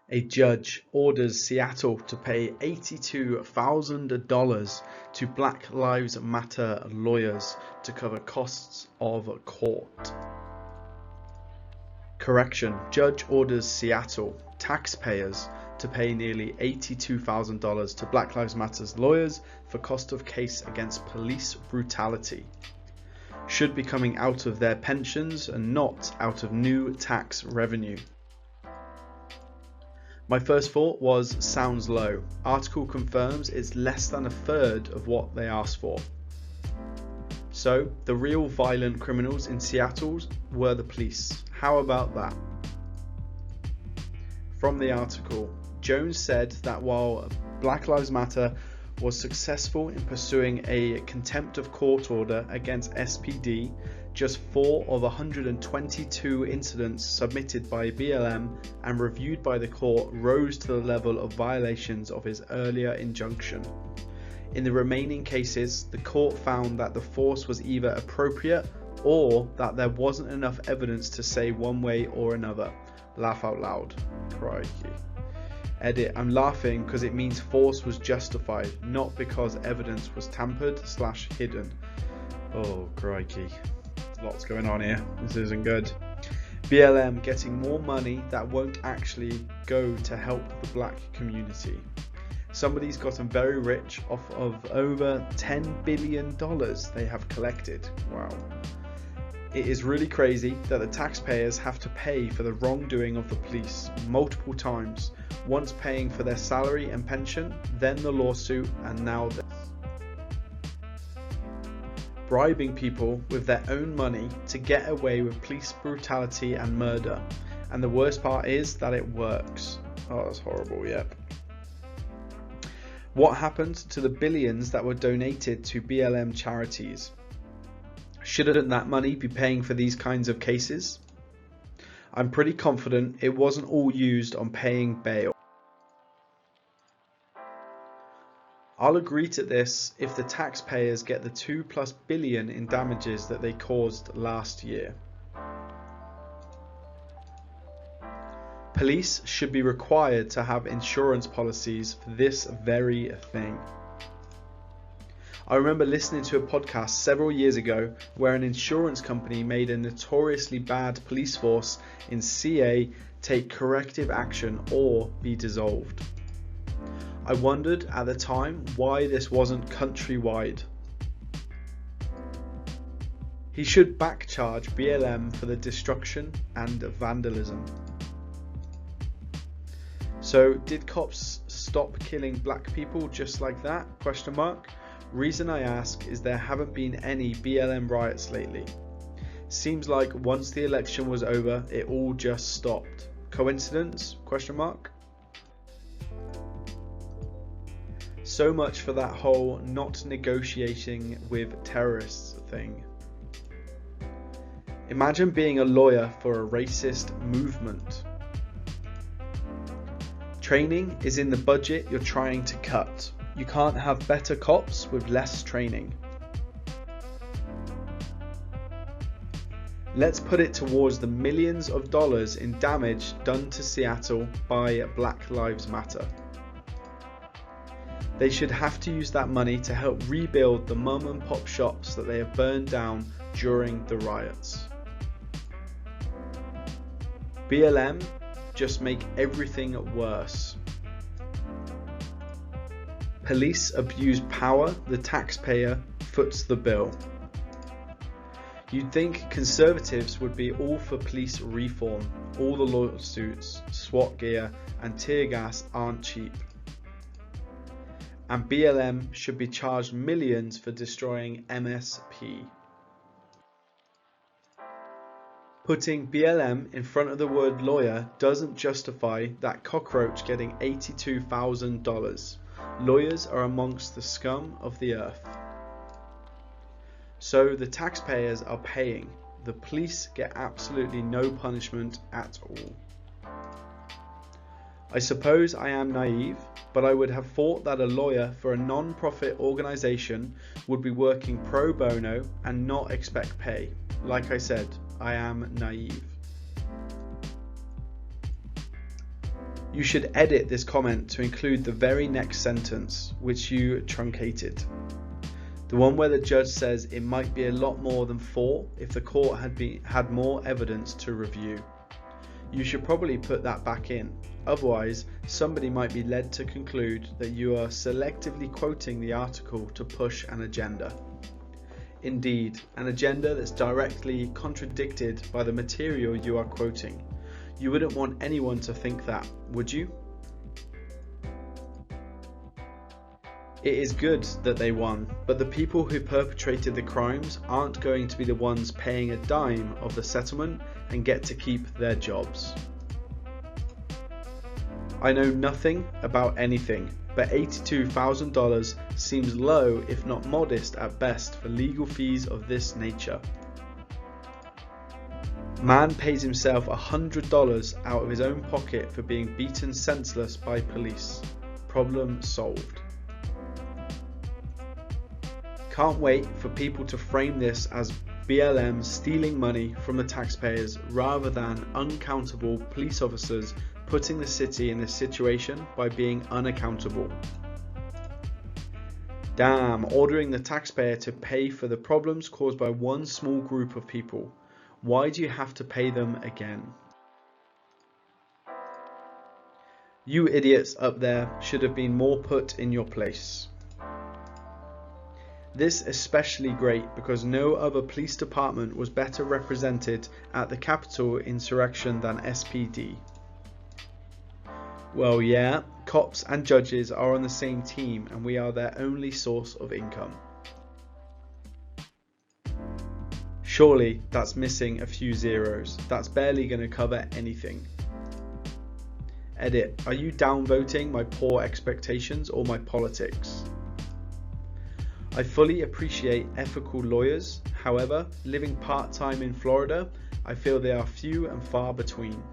A judge orders Seattle to pay $82,000 to Black Lives Matter lawyers to cover costs of court. Correction, judge orders Seattle taxpayers to pay nearly $82,000 to Black Lives Matter's lawyers for cost of case against police brutality. Should be coming out of their pensions and not out of new tax revenue. My first thought was, sounds low. Article confirms it's less than a third of what they asked for. So, the real violent criminals in Seattle were the police. How about that? From the article, Jones said that while Black Lives Matter was successful in pursuing a contempt of court order against SPD, just 4 of 122 incidents submitted by BLM and reviewed by the court rose to the level of violations of his earlier injunction. In the remaining cases, the court found that the force was either appropriate or that there wasn't enough evidence to say one way or another. Laugh out loud. Crikey. Edit, I'm laughing because it means force was justified, not because evidence was tampered/hidden. Oh, crikey. Lots going on here. This isn't good. BLM getting more money that won't actually go to help the black community. Somebody's gotten very rich off of over $10 billion they have collected. Wow. It is really crazy that the taxpayers have to pay for the wrongdoing of the police multiple times, once paying for their salary and pension, then the lawsuit, and now this. Bribing people with their own money to get away with police brutality and murder. And the worst part is that it works. Oh, that's horrible, yep. What happened to the billions that were donated to BLM charities? Shouldn't that money be paying for these kinds of cases? I'm pretty confident it wasn't all used on paying bail. I'll agree to this if the taxpayers get the $2+ billion in damages that they caused last year. Police should be required to have insurance policies for this very thing. I remember listening to a podcast several years ago where an insurance company made a notoriously bad police force in CA take corrective action or be dissolved. I wondered at the time why this wasn't countrywide. He should backcharge BLM for the destruction and vandalism. So did cops stop killing black people just like that? ? Reason I ask is there haven't been any BLM riots lately. Seems like once the election was over, it all just stopped. Coincidence? ? So much for that whole not negotiating with terrorists thing. Imagine being a lawyer for a racist movement. Training is in the budget you're trying to cut. You can't have better cops with less training. Let's put it towards the millions of dollars in damage done to Seattle by Black Lives Matter. They should have to use that money to help rebuild the mum and pop shops that they have burned down during the riots. BLM just make everything worse. Police abuse power, the taxpayer foots the bill. You'd think conservatives would be all for police reform. All the lawsuits, SWAT gear and tear gas aren't cheap. And BLM should be charged millions for destroying MSP. Putting BLM in front of the word lawyer doesn't justify that cockroach getting $82,000. Lawyers are amongst the scum of the earth. So the taxpayers are paying. The police get absolutely no punishment at all. I suppose I am naive, but I would have thought that a lawyer for a non-profit organisation would be working pro bono and not expect pay. Like I said, I am naive. You should edit this comment to include the very next sentence, which you truncated. The one where the judge says it might be a lot more than 4 if the court had more evidence to review. You should probably put that back in, otherwise somebody might be led to conclude that you are selectively quoting the article to push an agenda. Indeed, an agenda that's directly contradicted by the material you are quoting. You wouldn't want anyone to think that, would you? It is good that they won, but the people who perpetrated the crimes aren't going to be the ones paying a dime of the settlement and get to keep their jobs. I know nothing about anything, but $82,000 seems low, if not modest at best, for legal fees of this nature. Man pays himself $100 out of his own pocket for being beaten senseless by police. Problem solved. Can't wait for people to frame this as BLM stealing money from the taxpayers rather than uncountable police officers putting the city in this situation by being unaccountable. Damn, ordering the taxpayer to pay for the problems caused by one small group of people. Why do you have to pay them again? You idiots up there should have been more put in your place. This especially great because no other police department was better represented at the Capitol insurrection than SPD. Well, yeah, cops and judges are on the same team and we are their only source of income. Surely that's missing a few zeros. That's barely going to cover anything. Edit. Are you downvoting my poor expectations or my politics? I fully appreciate ethical lawyers. However, living part-time in Florida, I feel they are few and far between.